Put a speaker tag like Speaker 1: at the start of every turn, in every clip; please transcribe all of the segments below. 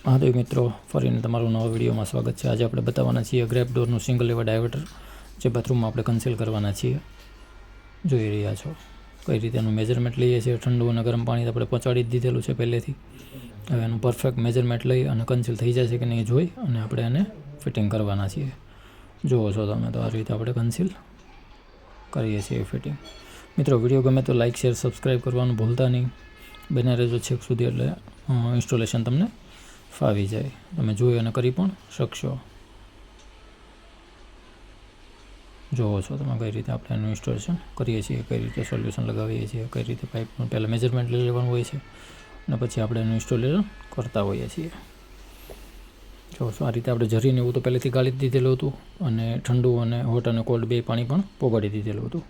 Speaker 1: हाँ तो मित्रों फरीने तमारुं नवा विडियो में स्वागत है। आज आपणे बतावाना छीए ग्रेप डोरनुं सिंगल लेवर डायवर्टर जे बाथरूम में आपणे कन्सील करवाना छीए। जोई रह्या छो कई रीते एनुं मेजरमेंट लईए छीए। ठंडू अने गरम पाणी आपणे पहोंचाडी दीधेलुं छे पहेलेथी। हवे एनुं परफेक्ट मेजरमेंट लई अने कन्सील थई जशे के नहीं जोई अने आपणे एने फिटिंग करवाना छीए। जोवो छो तमे तो आ रीते आपणे कन्सील करीए छीए फिटिंग। मित्रों विडियो गमे तो लाइक शेर सब्सक्राइब करवानुं भूलता नहीं। बने रहेजो छेक सुधी एटले इंस्टॉलेशन तमने फावी जाए। तमे जोई अने करी पण शकशो। जोवो छो तमे कई रीते आपणे एनुं इंस्टॉलेशन करीए छीए, कई रीते सोल्यूशन लगावीए छीए, कई रीते पाइपनुं पहेला मेजरमेंट लई लेवानुं होय छे अने पछी आपणे एनुं इंस्टॉलेशन करता होईए छीए। जो आ रीते आपणे झरीने एवुं तो पहेलेथी गाળી दीधेलुं हतुं अने ठंडू अने हॉट अने कोल्ड बे पाणी पण पोगाड़ी दीधेलुं हतुं।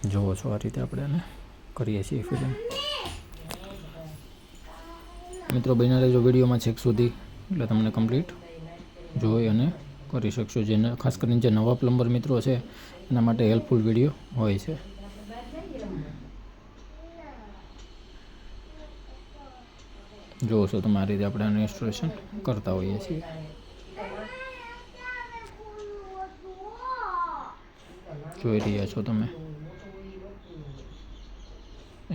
Speaker 1: जोवो छो आ रीते आपणे एने करीए छीए फिटिंग। मित्रों बन्या रहेजो विडियो में छेक सुधी एटले तमने कम्प्लीट जोई अने करी शकशो। जेने खास करीने जे नवा प्लम्बर मित्रों छे एना माटे हेल्पफुल विडियो होय छे। जो छो तमे आ रीते आपणे एनुं इंस्टॉलेशन करता होईए छीए। जोई रह्या छो तमे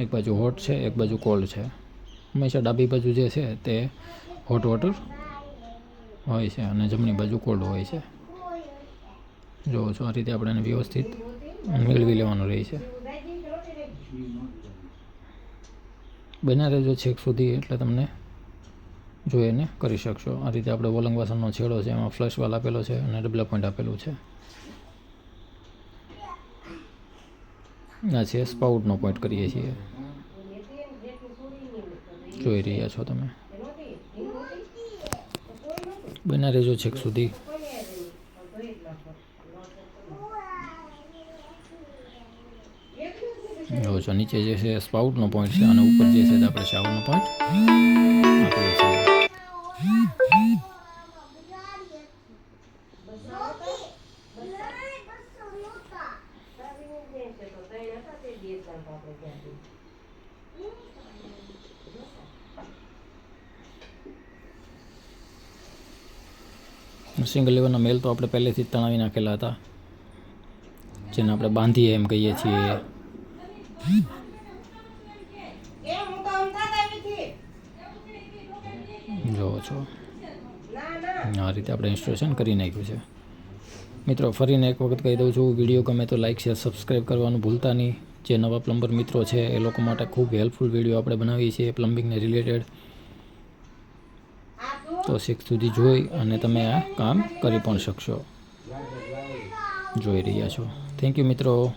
Speaker 1: एक बाजू हॉट है एक बाजू कोल्ड है। हमेशा डाबी बाजू जे छे ते हॉट वॉटर होय छे अने जमणी बाजू कोल्ड होय छे। जो छो आ रीते आपणे एने व्यवस्थित मेळवी लेवानुं रहे छे। बन्या रहेजो छेक सुधी एटले तमने जोई अने करी शकशो। आ रीते आपणे वोलंग वासणनो छेडो छे एमां फ्लश वाल आपेलो छे अने डबल पॉइंट आपेलुं छे। आ छे स्पाउटनो पॉइंट करीए छीए। जोई रह्या छो तमे बन्या रहेजो छेक सुधी। जो छो नीचे जे छे स्पाउटनो पॉइंट छे अने ऊपर जे छे आपणे शावरनो पॉइंट आपीए छीए। सिंगल लेवरना मेल तो आपणे पहेलेथी ज तणावी नाखेला हता, जेने आपणे बांधीए एम कहीए छीए। जो छो आ रीते आपणे इंस्टॉलेशन करी नाख्युं छे। मित्रों फरीने एक वखत कही दऊं छुं, विडियो गमे तो लाइक शेर सब्सक्राइब करवानुं भूलता नहीं। जे नवा प्लम्बर मित्रों छे ए लोको माटे खूब हेल्पफुल विडियो आपणे बनावीए छीए प्लम्बिंग ने रिलेटेड। तो छेक सुधी जोई अने तमे आ काम करी पण शकशो। जोई रह्या छो। थैंक यू मित्रों।